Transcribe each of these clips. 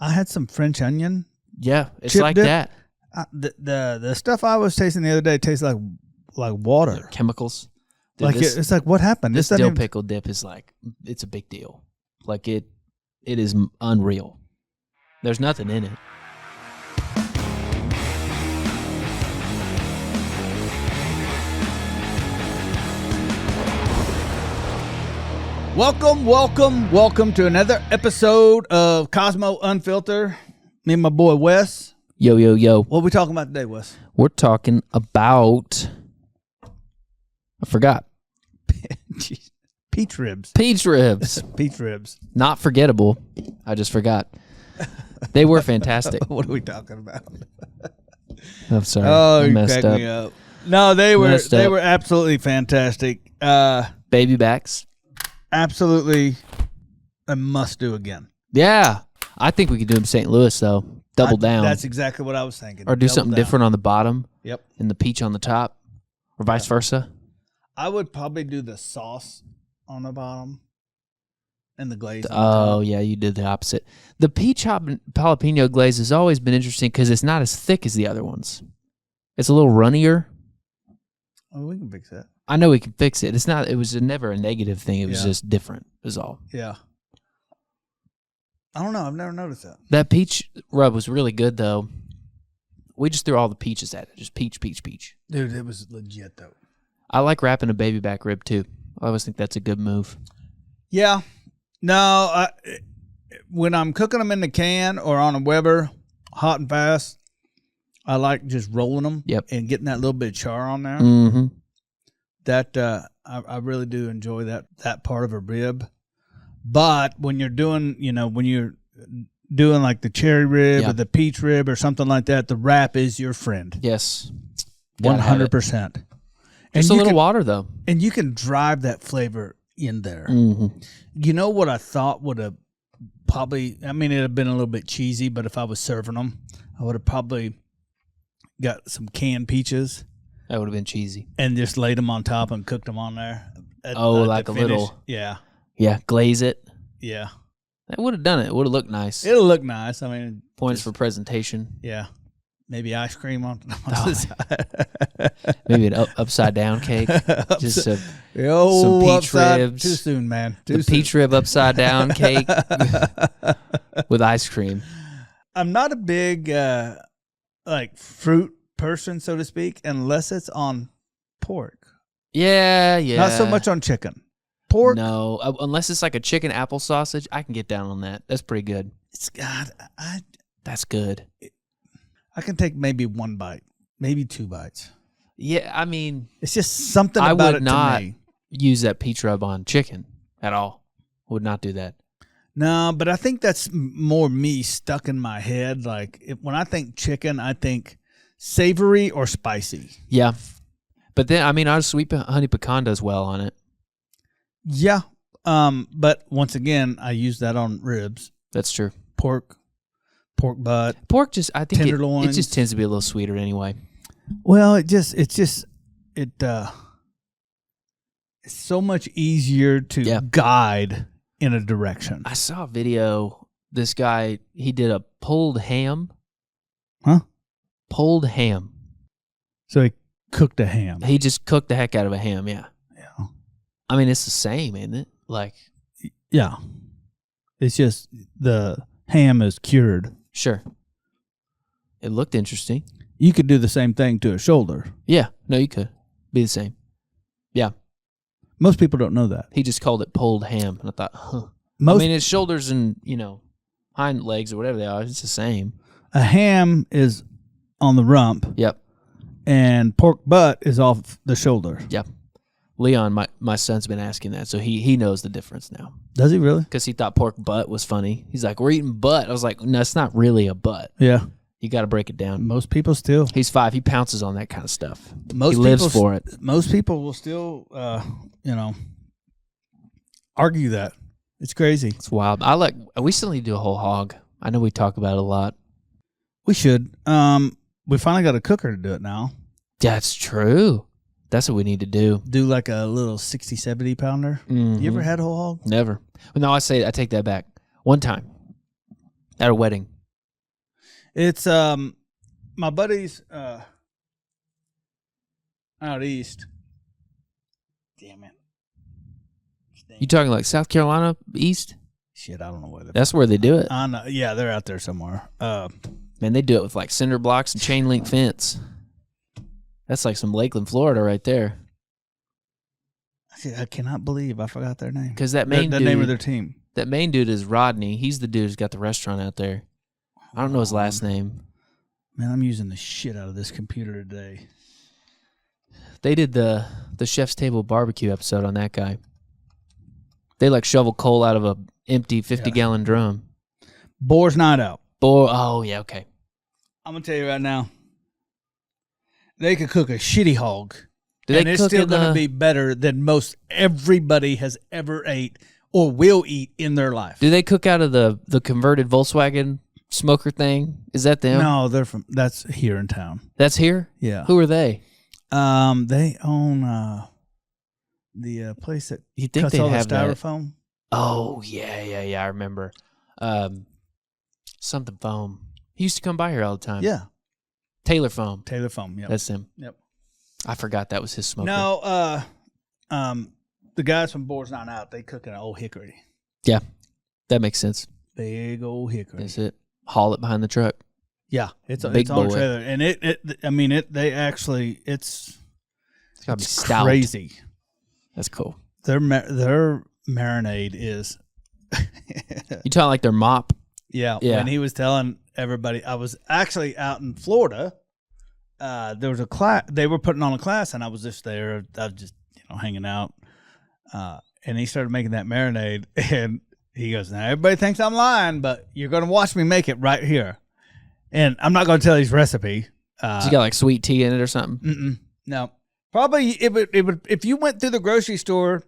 I had some French onion. Yeah, it's chip like dip. that. The stuff I was tasting the other day tastes like water. Like chemicals. Dude, Like it's like, what happened? This dill pickle dip is like, it's a big deal. Like it is unreal. There's nothing in it. Welcome to another episode of Kosmo Unfiltered. Me and my boy Wes. Yo. What are we talking about today, Wes? We're talking about, I forgot. Peach ribs. Peach ribs. Peach ribs. Not forgettable. I just forgot. They were fantastic. What are we talking about? I'm sorry. Oh, I you messed cracked up. me up. No, they were absolutely fantastic. Baby backs. Absolutely a must do again. Yeah. I think we could do them in St. Louis, though. Double down. That's exactly what I was thinking. Or do something different on the bottom. Yep. And the peach on the top. Or vice versa. I would probably do the sauce on the bottom and the glaze on the Oh, top. yeah, you did the opposite. The peach jalapeno glaze has always been interesting because it's not as thick as the other ones. It's a little runnier. Oh, we can fix that. I know we can fix it. It was never a negative thing. It was Yeah. just different, is all. Yeah. I don't know. I've never noticed that. That peach rub was really good, though. We just threw all the peaches at it. Just peach. Dude, it was legit, though. I like wrapping a baby back rib, too. I always think that's a good move. Yeah. No, when I'm cooking them in the can or on a Weber, hot and fast, I like just rolling them and getting that little bit of char on there. Mm-hmm. That I really do enjoy that part of a rib. But when you're doing, like the cherry rib or the peach rib or something like that, the wrap is your friend. Yes. 100%. Just a little water, though. And you can drive that flavor in there. Mm-hmm. You know what I thought would have probably, it'd have been a little bit cheesy, but if I was serving them, I would have probably got some canned peaches. That would have been cheesy. And just laid them on top and cooked them on there. Like a little. Yeah. Yeah, glaze it. Yeah. That would have done it. It would have looked nice. It'll look nice. Points for presentation. Yeah. Maybe ice cream on the side. Maybe an upside down cake. Just some peach ribs. Too soon, man. Peach rib upside down cake with ice cream. I'm not a big fruit person, so to speak, unless it's on pork. Yeah. Not so much on chicken. Pork? No, unless it's like a chicken apple sausage, I can get down on that. That's pretty good. That's good. I can take maybe one bite, maybe 2 bites. Yeah, it's just something about it to me. I would not use that peach rub on chicken at all. Would not do that. No, but I think that's more me stuck in my head. Like when I think chicken, I think savory or spicy. Yeah, but then our sweet honey pecan does well on it. Yeah, but once again, I use that on ribs. That's true. Pork butt. Pork just, I think tenderloins. It just tends to be a little sweeter anyway. Well, it's so much easier to guide in a direction. I saw a video. This guy, he did a pulled ham. Huh? Pulled ham. So he cooked a ham. He just cooked the heck out of a ham, yeah. Yeah. It's the same, isn't it? Yeah. It's just the ham is cured. Sure. It looked interesting. You could do the same thing to a shoulder. Yeah. No, you could. Be the same. Yeah. Most people don't know that. He just called it pulled ham. And I thought, huh. It's shoulders and, hind legs or whatever they are. It's the same. A ham is on the rump. Yep. And pork butt is off the shoulder. Yep. Leon, my son's been asking that, so he knows the difference now. Does he really? Because he thought pork butt was funny. He's like, we're eating butt. I was like, no, it's not really a butt. Yeah. You got to break it down. Most people still. He's 5. He pounces on that kind of stuff. He lives for it. Most people will still, argue that. It's crazy. It's wild. We still need to do a whole hog. I know we talk about it a lot. We should. We finally got a cooker to do it now. That's true. That's what we need to do. Do like a little 60, 70 pounder. Mm-hmm. You ever had a whole hog? Never. Well, no, I take that back. One time. At a wedding. It's my buddies out east. Damn it. You talking like South Carolina east? Shit, I don't know where they're. That's where they do it. I know. Yeah, they're out there somewhere. Man, they do it with like cinder blocks and chain link fence. That's like some Lakeland, Florida, right there. I cannot believe I forgot their name. Because that main the dude, name of their team. That main dude is Rodney. He's the dude who's got the restaurant out there. I don't know his last name. Man, I'm using the shit out of this computer today. They did the Chef's Table barbecue episode on that guy. They like shovel coal out of a empty 50-gallon drum. Boar's Night Out. Oh, yeah, okay. I'm going to tell you right now. They could cook a shitty hog. And it's still going to be better than most everybody has ever ate or will eat in their life. Do they cook out of the converted Volkswagen smoker thing? Is that them? No, that's here in town. That's here? Yeah. Who are they? They own the place that you think cuts they all have the styrofoam. That? Oh yeah. I remember. Something foam. He used to come by here all the time. Yeah. Taylor Foam. Taylor Foam. Yep. That's him. Yep. I forgot that was his smoker. No, the guys from Boar's Not Out, they cook an old hickory. Yeah, that makes sense. Big old hickory. That's it. Haul it behind the truck. Yeah, it's on a trailer, and it's gotta be stout. Crazy. That's cool. Their marinade is. You talking like their mop? Yeah. When he was telling everybody, I was actually out in Florida. There was a class. They were putting on a class, and I was just there. I was just hanging out. And he started making that marinade, and he goes, "Now everybody thinks I'm lying, but you're going to watch me make it right here." And I'm not going to tell his recipe. You got like sweet tea in it or something? No, probably it would. If you went through the grocery store,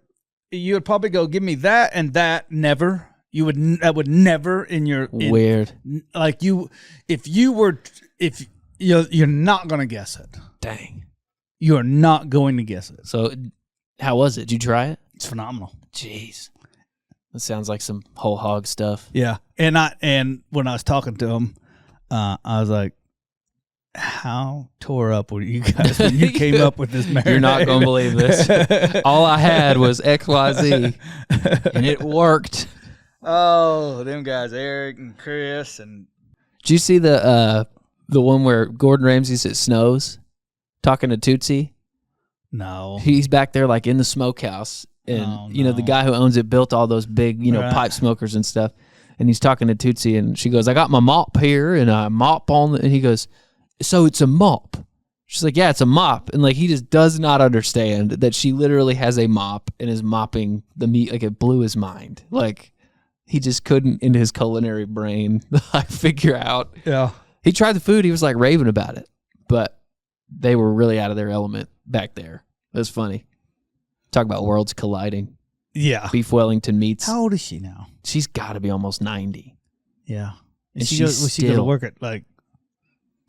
you would probably go, "Give me that and that." Never. You would. That would never in your weird. Like you, if you're not going to guess it. Dang. You are not going to guess it. So, how was it? Did you try it? It's phenomenal. Jeez. That sounds like some whole hog stuff. Yeah. And when I was talking to him, I was like, how tore up were you guys when you came up with this marinade? You're not going to believe this. All I had was XYZ, and it worked. Oh, them guys, Eric and Chris. And did you see the one where Gordon Ramsay's at Snow's talking to Tootsie? No. He's back there like in the smokehouse. And, the guy who owns it built all those big, pipe smokers and stuff. And he's talking to Tootsie, and she goes, "I got my mop here, and I mop on and he goes, "So it's a mop?" She's like, "Yeah, it's a mop." And, like, he just does not understand that she literally has a mop and is mopping the meat. Like, it blew his mind. Like, he just couldn't, in his culinary brain, figure out. Yeah. He tried the food. He was, like, raving about it. But they were really out of their element back there. It was funny. Talk about worlds colliding. Yeah. Beef Wellington meats. How old is she now? She's got to be almost 90. Yeah. And she go to work at like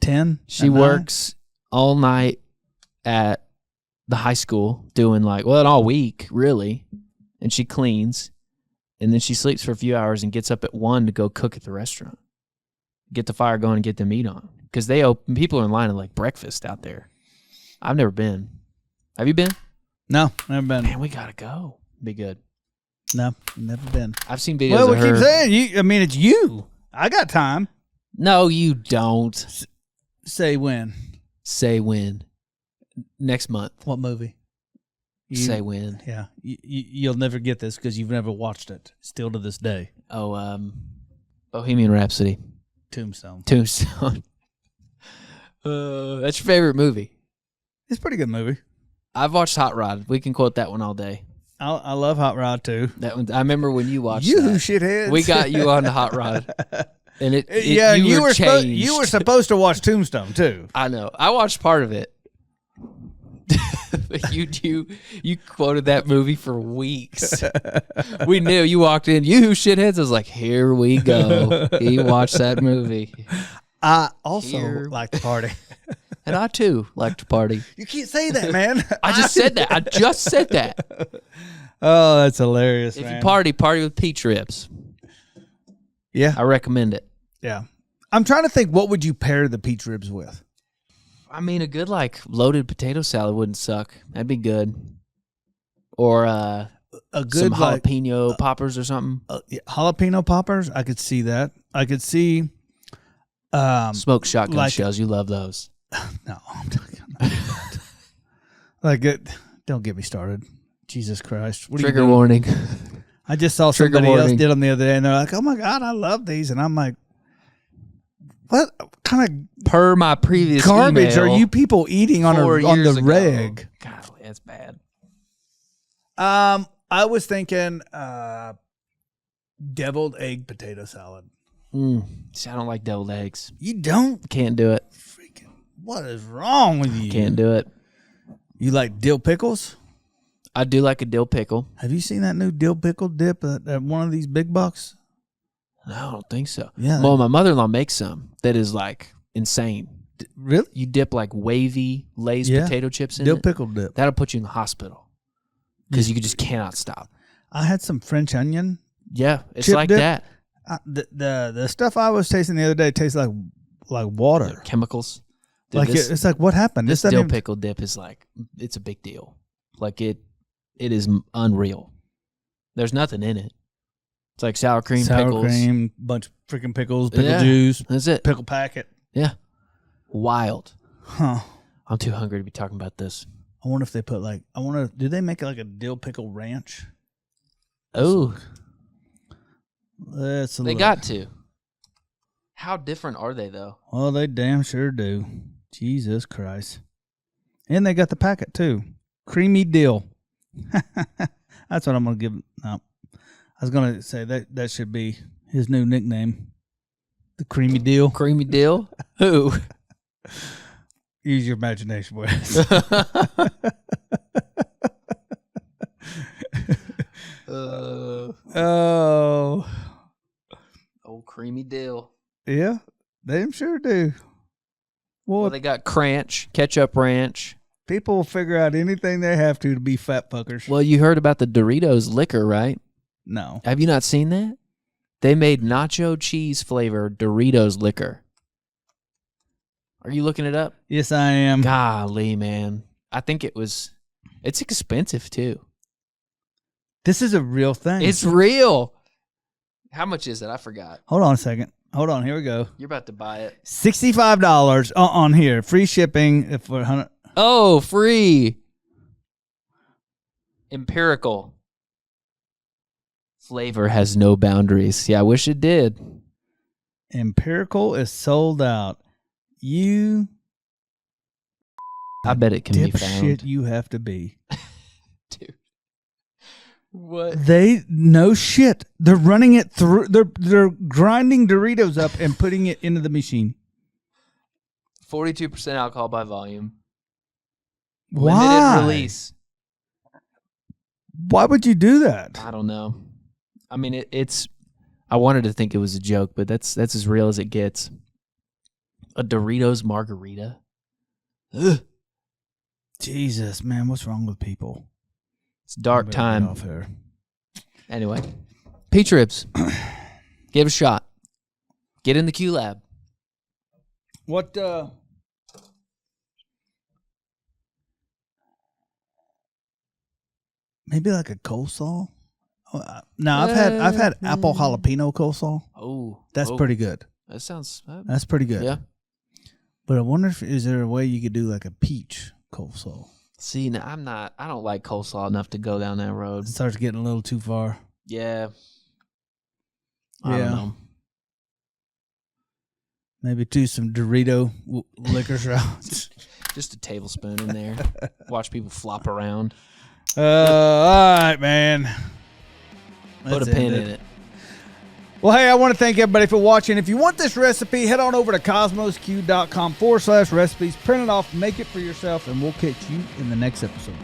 10? She works all night at the high school doing all week, really. And she cleans. And then she sleeps for a few hours and gets up at 1 to go cook at the restaurant. Get the fire going and get the meat on. Because people are in line at like breakfast out there. I've never been. Have you been? No, never been. Man, we gotta go. Be good. No, never been. I've seen videos of her. Well, we keep saying, it's you. I got time. No, you don't. Say when. Say when. Next month. What movie? Say when. Yeah. You'll never get this because you've never watched it. Still to this day. Oh, Bohemian Rhapsody. Tombstone. That's your favorite movie. It's a pretty good movie. I've watched Hot Rod. We can quote that one all day. I love Hot Rod too. That one, I remember when you watched you that. shitheads. We got you on the Hot Rod, and you were changed. You were supposed to watch Tombstone too. I know. I watched part of it. You quoted that movie for weeks. We knew you walked in. You shitheads. I was like, here we go. He watched that movie. I also like to party. And I, too, like to party. You can't say that, man. I just said that. I just said that. Oh, that's hilarious, If man. you party with peach ribs. Yeah. I recommend it. Yeah. I'm trying to think, what would you pair the peach ribs with? I mean, a good like loaded potato salad wouldn't suck. That'd be good. Or a good some jalapeno poppers or something. Jalapeno poppers, I could see that. I could see smoked shotgun shells. You love those. No, I'm talking about that. Like it. Don't get me started. Jesus Christ. What Trigger warning. I just saw somebody else did them the other day, and they're like, "Oh my God, I love these," and I'm like, "What kind of per my previous garbage email, are you people eating on the reg?" God, that's bad. I was thinking deviled egg potato salad. See, I don't like deviled eggs. You don't? Can't do it. Freaking, what is wrong with you? Can't do it. You like dill pickles? I do like a dill pickle. Have you seen that new dill pickle dip at one of these big bucks? No, I don't think so. Yeah. Well, my mother-in-law makes some that is like insane. Really? You dip like wavy Lay's potato chips in dill it. Pickle dip. That'll put you in the hospital because you just cannot stop. I had some French onion. Yeah, it's like dip. that. The stuff I was tasting the other day tastes like water. Yeah, chemicals. Dude, like it's like, what happened? This dill pickle dip is like, it's a big deal. Like it is unreal. There's nothing in it. It's like sour cream, pickles. Bunch of freaking pickles, pickle juice. That's it. Pickle packet. Yeah. Wild. Huh. I'm too hungry to be talking about this. I wonder if they put do they make like a dill pickle ranch? Oh. They got to. How different are they though? Well, they damn sure do. Jesus Christ. And they got the packet too. Creamy dill. That's what I'm going to give. No. I was going to say that should be his new nickname. The Creamy Dill. Creamy Dill? Who? Use your imagination, Wes. Oh. Old Creamy Dill. Yeah, they sure do. Well, they got Cranch, Ketchup Ranch. People will figure out anything they have to be fat fuckers. Well, you heard about the Doritos liquor, right? No. Have you not seen that? They made nacho cheese flavored Doritos liquor. Are you looking it up? Yes, I am. Golly, man. I think it's expensive too. This is a real thing. It's real. How much is it? I forgot. Hold on a second. Hold on. Here we go. You're about to buy it. $65 on here. Free shipping for 100. Oh, free. Empirical. Flavor has no boundaries. Yeah, I wish it did. Empirical is sold out. I bet it can be found. Shit, you have to be. Dude. What? No shit. They're running it through. They're grinding Doritos up and putting it into the machine. 42% alcohol by volume. Why? Limited release. Why would you do that? I don't know. I mean, it's. I wanted to think it was a joke, but that's as real as it gets. A Doritos margarita. Ugh. Jesus, man, what's wrong with people? It's dark time. Off here. Anyway, peach ribs. Give it a shot. Get in the Q lab. What? Maybe like a coleslaw. No, I've had apple jalapeno coleslaw. Oh, that's pretty good. That sounds. That's pretty good. Yeah. But I wonder is there a way you could do like a peach coleslaw? See, now I don't like coleslaw enough to go down that road. It starts getting a little too far. Yeah. I don't know. Maybe do some Dorito liquor shots. Just a tablespoon in there. Watch people flop around. All right, man. Put a pin in it. Well, hey, I want to thank everybody for watching. If you want this recipe, head on over to cosmosq.com/recipes. Print it off, make it for yourself, and we'll catch you in the next episode.